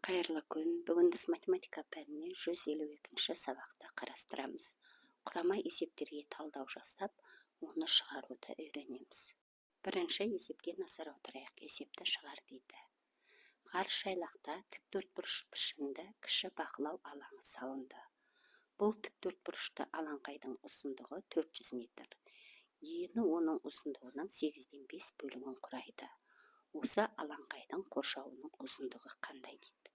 Қайырлы күн. Бүгін біз математика пәнінен 152-ші сабақты қарастырамыз. Құрама есептерге талдау жасап, оны шығаруды үйренеміз. Бірінші есепке назар аударайық. Есепті шығар дейді. Ғарыш айлақта тіктөртбұрыш пішінді кіші бақылау алаңы салынды. Бұл тіктөртбұрышты алаңқайдың ұзындығы 400 метр. Ені оның ұзындығының 8-ден 5 бөлігін құрайды. Осы алаңқайдың қоршауының ұзындығы қандай дейді.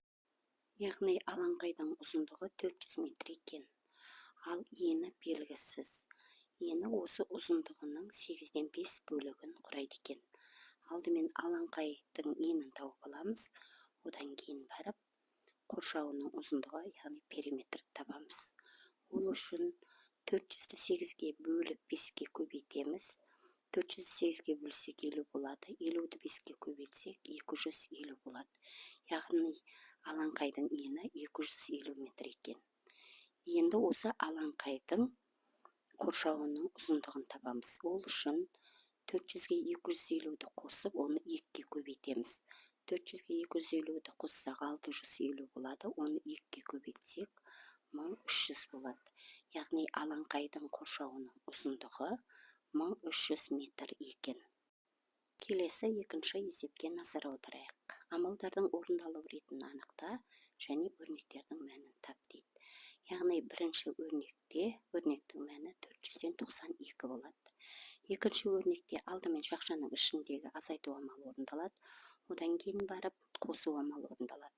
Яғни алаңқайдың ұзындығы 400 метр екен. Ал ені белгісіз. Ені осы ұзындығының 8-ден 5 бөлігін құрайды екен. Алдымен алаңқайдың енін тауып аламыз. Одан кейін барып, қоршауының ұзындығы, яғни периметрді табамыз. Ол үшін 400-ді 8-ге бөліп 5-ге көбейтеміз. 400-ді 8-ге бөлсек 50 болады. 50-ді 5-ге көбейтсек 250 болады. Яғни алаңқайдың ені 250 метр екен. Енді осы алаңқайдың қоршауының ұзындығын табамыз. Ол үшін 400-ге 250-ді қосып, оны 2-ге көбейтеміз. 400-ге 250-ді қоссақ 650 болады. Оны 2-ге көбейтсек 1300 болады. Яғни алаңқайдың қоршауының ұзындығы 1300 метр екен. Келесі екінші есепке назар аударайық. Амалдардың орындалу ретін анықта және өрнектердің мәнін тап дейді. Яғни бірінші өрнекте өрнектің мәні 400-ден 92 болады. Екінші өрнекте алдымен шақшаның ішіндегі азайту амалы орындалады. Одан кейін барып қосу амалы орындалады.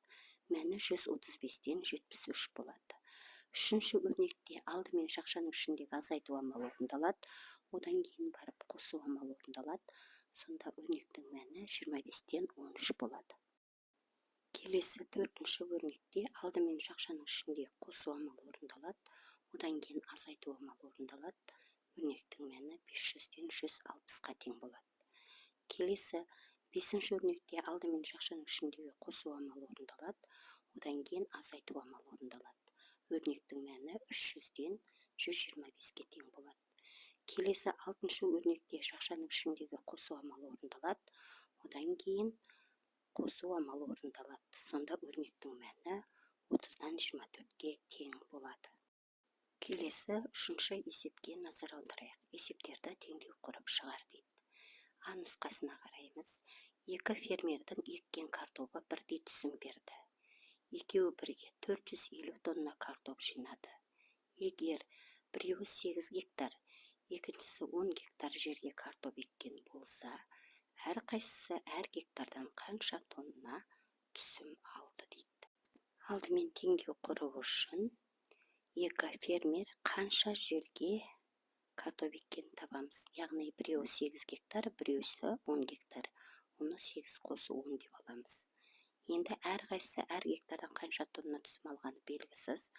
Мәні 135-ден 73 болады. Үшінші өрнекте алдымен шақшаның ішіндегі азайту амалы орындалады. Одан кейін барып қосу амалы орындалады. Сонда өрнектің мәні 25-ден 13 болады. Келесі төртінші өрнекте алдымен шақшаның ішінде қосу амалы орындалады. Одан кейін азайту амалы орындалады. Өрнектің мәні 500-ден 160-ға тең болады. Келесі бесінші өрнекте алдымен шақшаның ішіндегі қосу амалы орындалады. Одан кейін азайту амалы орындалады. Өрнектің мәні 300-ден 125-ге тең болады. Келесі алтыншы өрнекте шақшаның ішіндегі қосу амалы орындалады. Одан кейін қосу амалы орындалады. Сонда өрнектің мәні 30-дан 24-ге тең болады. Келесі үшінші есепке назар аударайық. Есептерді теңдеу құрып шығар дейді. А нұсқасына қараймыз. Екі фермердің еккен картобы бірдей түсім берді. Екеуі бірге 450 тонна картоп жинады. Егер біреуі 8 гектар, екіншісі 10 гектар жерге картоп еккен болса, әрқайсысы әр гектардан қанша тонна түсім алды дейді. Алдымен теңдеу құру үшін екі фермер қанша жерге картоп еккенін табамыз. Яғни біреуі 8 гектар, біреуісі 10 гектар. Оны 8 қосу 10 деп аламыз. Енді әрқайсысы әр гектардан қанша тонна түсім алғаны белгісіз.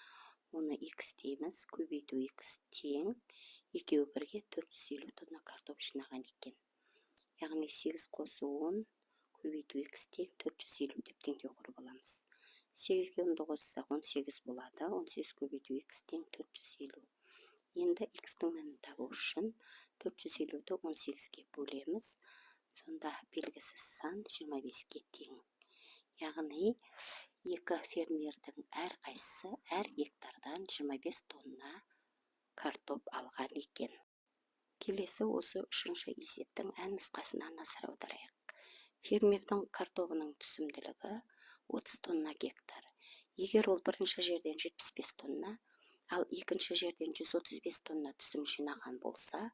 Оны x дейміз, көбейту x тең, екеуі бірге 450 тонна картоп жинаған екен. Яғни 8 қосу 10, көбейту x тең 450 деп теңдеу құрып аламыз. 8-ге 10-ды қоссақ 18 болады, 18 көбейту x тең 450. Енді x-тің мәнін табу үшін 450-ді 18-ге бөлеміз. Сонда белгісіз сан 25-ге тең. Яғни екі фермердің әрқайсысы әр гектардан 25 тонна картоп алған екен. Келесі осы үшінші есептің ән нұсқасына назар аударайық. Фермердің картобының түсімділігі 30 тонна гектар. Егер ол бірінші жерден 75 тонна, ал екінші жерден 135 тонна түсім жинаған болса,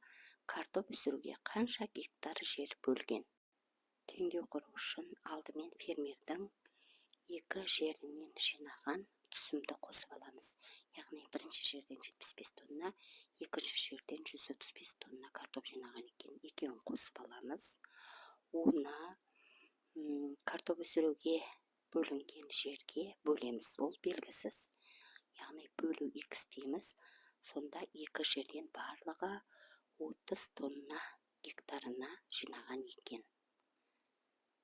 картоп өсіруге қанша гектар жер бөлген? Теңдеу құру үшін алдымен фермердің екі жерінен жинаған түсімді қосып аламыз. Яғни бірінші жерден 75 тонна, екінші жерден 135 тонна картоп жинаған екен. Екеуін қосып аламыз. Оны картоп өсіруге бөлінген жерге бөлеміз. Ол белгісіз. Яғни бөлу x дейміз. Сонда екі жерден барлығы 30 тонна гектарына жинаған екен.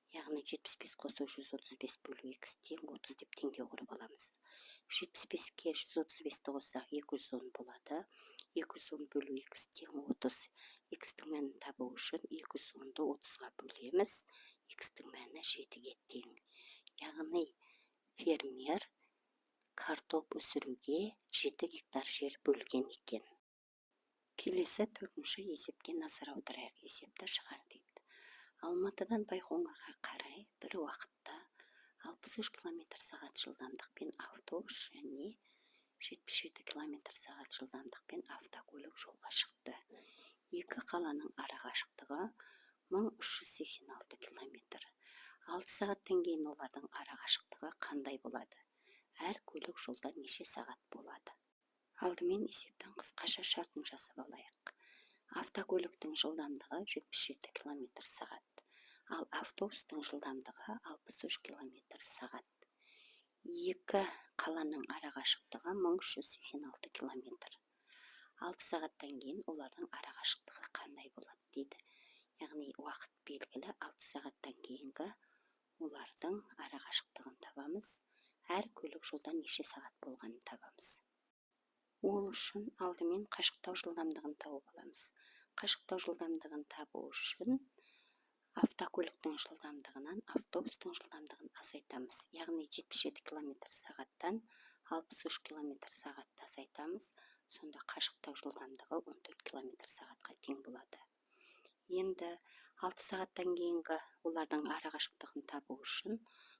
Яғни 75 қосу 135 бөлу x тең 30 деп теңдеу құрып аламыз. 75-ке 135-ті қоссақ 210 болады. 210 бөлу x тең 30. X-тің мәнін табу үшін 210-ды 30-ға бөлеміз. X-тің мәні 7-ге тең. Яғни фермер картоп өсіруге 7 гектар жер бөлген екен. Келесі 4-ші есепке назар аударайық. Есепті шығар дейді. Алматыдан Байқоңырға қарай бір уақытта 63 км/сағат жылдамдықпен автобус және 77 км/сағат жылдамдықпен автокөлік жолға шықты. Екі қаланың арақашықтығы 1386 км. 6 сағаттан кейін олардың арақашықтығы қандай болады? Әр көлік жолда неше сағат болады? Алдымен есептің қысқаша шартын жасап алайық. Автокөліктің жылдамдығы 77 км/сағат, ал автобустың жылдамдығы 63 км/сағат. Екі қаланың арақашықтығы 1386 км. 6 сағаттан кейін олардың арақашықтығы қандай болады дейді. Яғни уақыт белгілі, 6 сағаттан кейінгі олардың арақашықтығын табамыз. Әр көлік жолда неше сағат болғанын табамыз. Ол үшін алдымен қашықтау жылдамдығын тауып аламыз. Қашықтау жылдамдығын табу үшін автокөліктің жылдамдығынан автобустың жылдамдығын азайтамыз. Яғни 77 км/сағаттан 63 км/сағатты азайтамыз. Сонда қашықтау жылдамдығы 14 км/сағатқа тең болады. Енді 6 сағаттан кейінгі олардың арақашықтығын табу үшін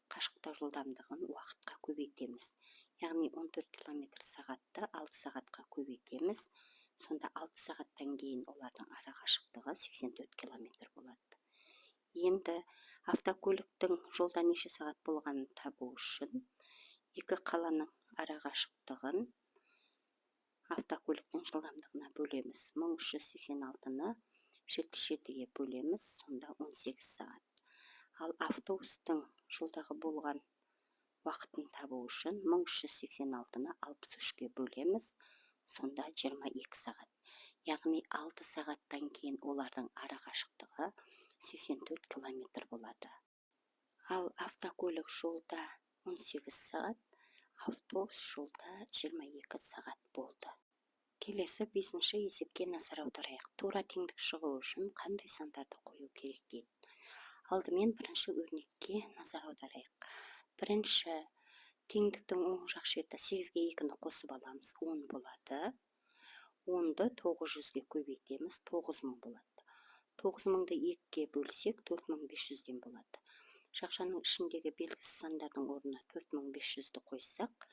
қашықтау жылдамдығын уақытқа көбейтеміз. Яғни 14 км/сағатты 6 сағатқа көбейтеміз. Сонда 6 сағаттан кейін олардың арақашықтығы 84 км болады. Енді автокөліктің жолда неше сағат болғанын табу үшін екі қаланың арақашықтығын автокөліктің жылдамдығына бөлеміз. 1386-ны 77-ге бөлеміз, сонда 18 сағат. Ал автобустың жолдағы болған уақытын табу үшін 1386-ны 63-ге бөлеміз, сонда 22 сағат. Яғни 6 сағаттан кейін олардың арақашықтығы 84 км болады. Ал автокөлік жолда 18 сағат, автобус жолда 22 сағат болды. Келесі 5-ші есепке назар аударайық. Тура теңдік шығу үшін қандай сандарды қою керек дейді. Алдымен бірінші өрнекке назар аударайық. Бірінші теңдіктің оң жақ шеті 8-ге 2-ні қосып аламыз, 10 болады. 10-ды 900-ге көбейтеміз, 9000 болады. 9000-ды 2-ге бөлсек 4500-ден болады. Шақшаның ішіндегі белгісіз сандардың орнына 4500-ді қойсақ,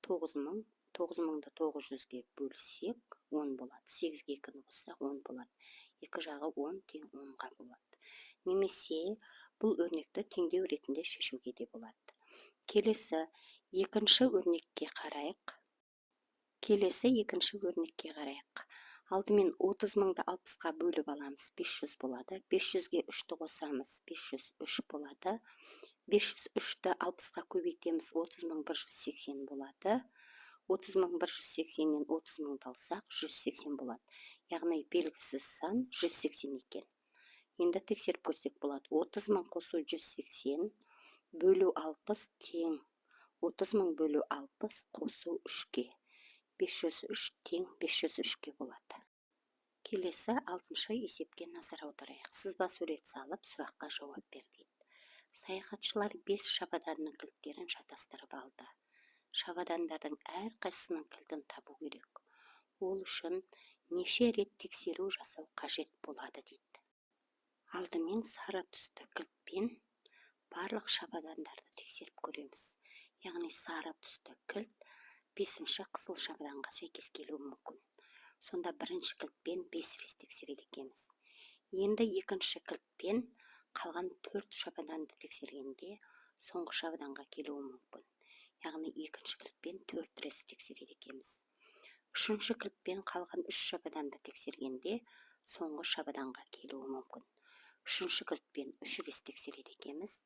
9000, 9000-ды 900-ге бөлсек 10 болады. 8-ге 2-ні қоссақ 10 болады. Екі жағы 10 тең 10-ға болады. Немесе бұл өрнекті теңдеу ретінде шешуге де болады. Келесі екінші өрнекке қарайық. Алдымен 30.000-ды 60-ға бөліп аламыз, 500 болады. 500-ге 3-ті қосамыз, 503 болады. 503-ті 60-ға көбейтеміз, 30.180 болады. 30.180-нен 30.000-ды алсақ, 180 болады. Яғни белгісіз сан 180 екен. Енді тексеріп көрсек болады. 30.000 қосу 180 бөлу 60 тең 30.000 бөлу 60 қосу 3-ке. 503 тең 503-ке болады. Келесі 6-шы есепке назар аударайық. Сызба сурет салып, сұраққа жауап бер дейді. Саяхатшылар 5 шабаданның кілттерін шатастырып алды. Шабадандардың әр қайсысының кілтін табу керек. Ол үшін неше рет тексеру жасау қажет болады дейді. Алдымен сары түсті кілтпен барлық шабадандарды тексеріп көреміз. Яғни сары түсті кілт 5-ші қызыл шабаданға сәйкес келуі мүмкін. Сонда бірінші кілтпен 5 рет тексереді екенбіз. Енді екінші кілтпен қалған 4 шабаданды тексергенде соңғы шабаданға келуі мүмкін. Яғни екінші кілтпен 4 рет тексереді екенбіз. Үшінші кілтпен қалған 3 шабаданды тексергенде соңғы шабаданға келуі мүмкін. Үшінші кілтпен 3 рет тексереді екенбіз.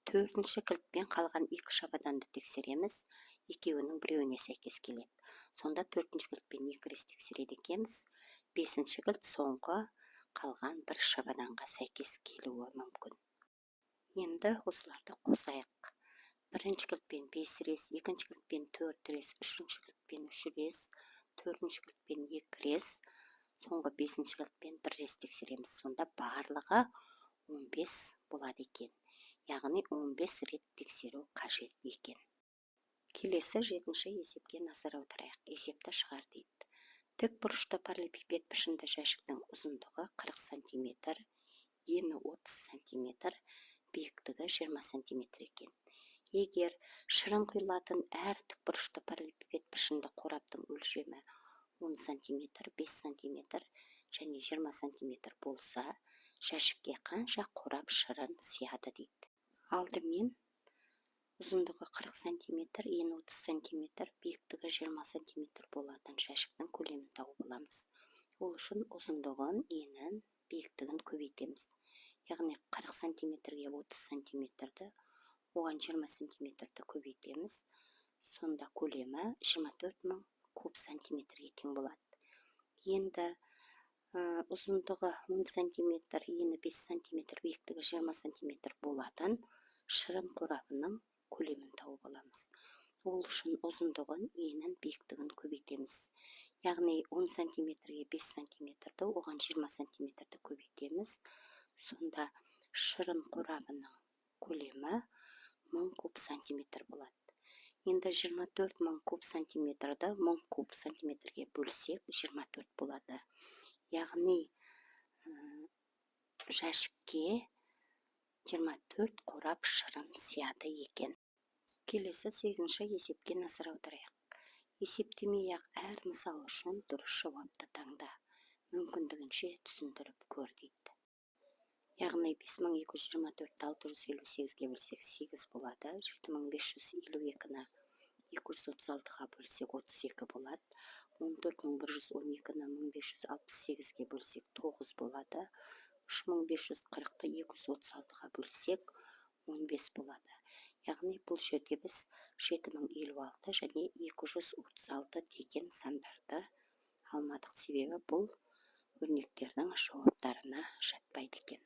Төртінші кілтпен қалған 2 шабаданды тексереміз, екеуінің біреуіне сәйкес келеді. Сонда төртінші кілтпен 2 рет тексереді екенбіз. Бесінші кілт соңғы қалған 1 шабаданға сәйкес келуі мүмкін. Енді осыларды қосайық. Бірінші кілтпен 5 рет, екінші кілтпен 4 рет, үшінші кілтпен 3 рет, төртінші кілтпен 2 рет, соңғы 5-ші кілтпен 1 рет тексереміз. Сонда барлығы 15 болады екен. Яғни 15 рет тексеру қажет екен. Келесі жетінші есепке назар аударайық. Есепті шығар дейді. Тік бұрышты параллелепипед пішінді жәшіктің ұзындығы 40 см, ені 30 см, биіктігі 20 см екен. Егер шырын құйылатын әр тік бұрышты параллелепипед пішінді қораптың өлшемі 10 см, 5 см және 20 см болса, жәшікке қанша қорап шырын сияды дейді. Алдымен ұзындығы 40 см, ені 30 см, биіктігі 20 см болатын жәшіктің көлемін тауып аламыз. Ол үшін ұзындығын, енін, биіктігін көбейтеміз. Яғни 40 см-ге 30 см-ді, оған 20 см-ді көбейтеміз. Сонда көлемі 24.000 куб сантиметрге тең болады. Енді ұзындығы 10 см, ені 5 см, биіктігі 20 см болатын шырын қорабының көлемін тауып аламыз. Ол үшін ұзындығын, енін, биіктігін көбейтеміз. Яғни 10 см-ге 5 см-ді, оған 20 см-ді көбейтеміз. Сонда шырын қорабының көлемі 1000 куб сантиметр болады. Енді 24.000 куб сантиметрді 1000 куб сантиметрге бөлсек, 24 болады. Яғни жәшікке 24 қорап шырын сияды екен. Келесі 8-ші есепке назар аударайық. Есептемей-ақ әр мысал үшін дұрыс жауапты таңда. Мүмкіндігінше түсіндіріп көр дейді. Яғни 5224-ті 658-ге бөлсек 8 болады. 7552-ні 236-ға бөлсек 32 болады. 14112-ні 1568-ге бөлсек 9 болады. 3540-ті 236-ға бөлсек 15 болады. Яғни бұл жерде біз 7056 және 236 деген сандарды алмадық, себебі бұл өрнектердің жауаптарына жатпайды екен.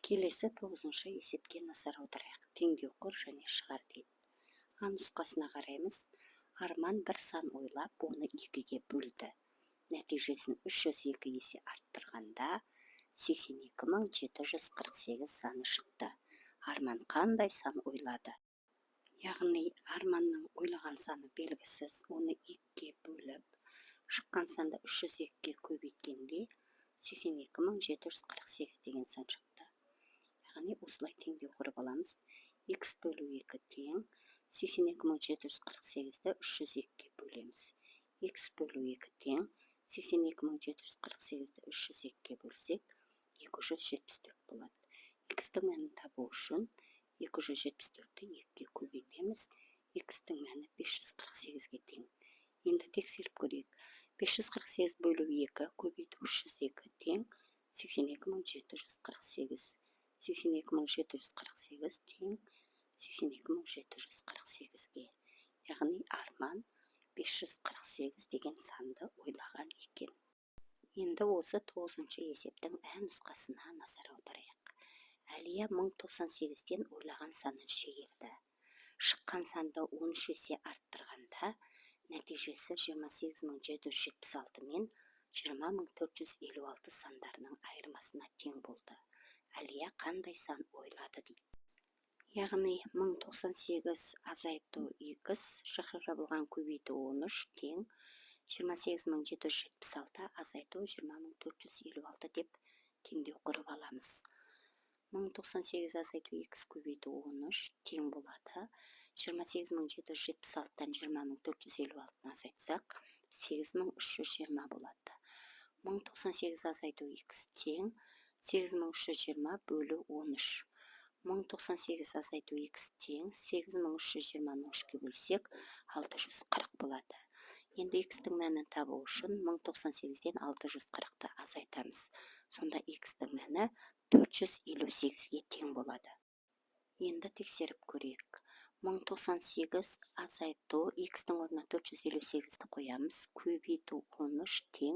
Келесі 9-шы есепке назар аударайық. Теңдеу құр және шығар дейді. А нұсқасына қараймыз. Арман бір сан ойлап, оны 2-ге бөлді. Нәтижесін 302 есе арттырғанда 82748 саны шықты. Арман қандай сан ойлады? Яғни арманның ойлаған саны белгісіз, оны 2-ге бөліп, шыққан санды 302-ге көбейткенде 82748 деген сан шықты. Яғни осылай теңдеу құрып аламыз. X бөлу 2 тең 82748-ді 302-ге бөлеміз. X бөлу 2 тең 82748-ді 302-ге бөлсек 274 болады. X-тің мәнін табу үшін 274-ті 2-ге көбейтеміз. X-тің мәні 548-ге тең. Енді тексеріп көрейік. 548 бөлу 2 көбейту 302 тең 82748. 82748 тең 82748-ге. Яғни арман 548 деген санды ойлаған екен. Енді осы 9-шы есептің ә нұсқасына назар аударайық. Әлия 1098-ден ойлаған санын шегерді. Шыққан санды 13 есе арттырғанда нәтижесі 28776 мен 20456 сандарының айырмасына тең болды. Әлия қандай сан ойлады дейді. Яғни 1098 азайту x жабылған көбейту 13 тең 28776 азайту 20456 деп теңдеу құрып аламыз. 1098 азайту x көбейту 13 тең болады. 28776-тан 20456-ны азайтсақ 8320 болады. 1098 азайту x тең 8320 бөлу 13. 1098 азайту x тең 8320-ны 3-ге бөлсек 640 болады. Енді x-тің мәнін табу үшін 1098-ден 640-ты азайтамыз. Сонда x-тің мәні 458-ге тең болады. Енді тексеріп көрейік. 1098 азайту x-тің орнына 458-ді қоямыз. Көбейту 13 тең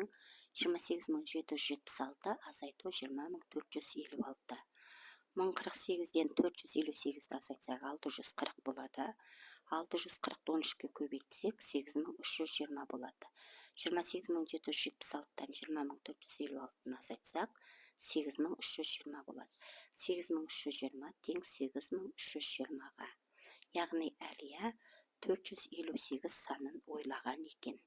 28776 азайту 20456. 1048-ден 458-ді азайтсақ 640 болады. 640-ды 13-ге көбейтсек 8320 болады. 28776-тан 20456-ны азайтсақ 8320 болады. 8320 тең 8320-ға. Яғни Әлия 458 санын ойлаған екен.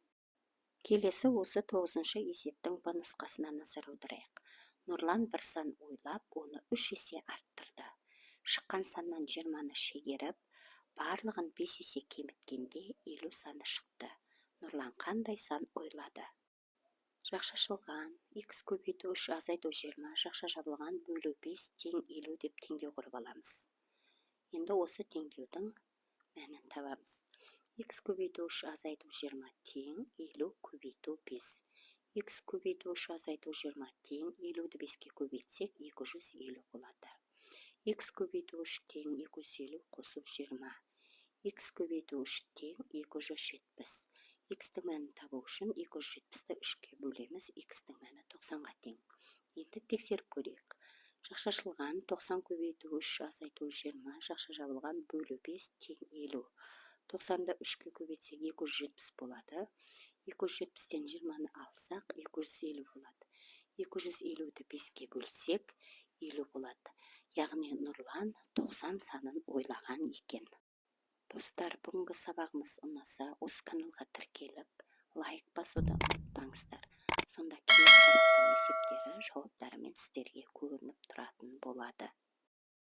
Келесі осы 9-шы есептің Б нұсқасына назар аударайық. Нұрлан бір сан ойлап, оны 3 есе арттырды. Шыққан саннан 20-ны шегеріп, барлығын 5 есе кеміткенде 50 саны шықты. Нұрлан қандай сан ойлады? Жақшашылған x көбейту 3 азайту 20, жақша жабылған бөлу 5 тең 50 деп теңдеу құрып аламыз. Енді осы теңдеудің мәнін табамыз. X көбейту 3 азайту 20 тең 50 көбейту 5. X көбейту 3 азайту 20 тең 50-ді 5-ке көбейтсек 250 болады. X көбейту 3 тең 250 қосу 20. X көбейту 3 тең 270. X-ті мәнін табу үшін 270-ті 3-ке бөлеміз. X-ті мәні 90-ға тең. Енді тексеріп көрейік. Жақшашылған 90 көбейту 3 азайту 20, жақша жабылған бөлу 5 тең 50. 90-ды 3-ке көбейтсек 270 болады. 270-тен 20-ны алсақ 250 болады. 250-ді 5-ке бөлсек 50 болады. Яғни Нұрлан 90 санын ойлаған екен. Достар, бүгінгі сабағымыз ұнаса, осы каналға тіркеліп, лайк басуды ұмытпаңыздар. Сонда келесі сабақтың есептері, жауаптарымен сіздерге көрініп тұратын болады.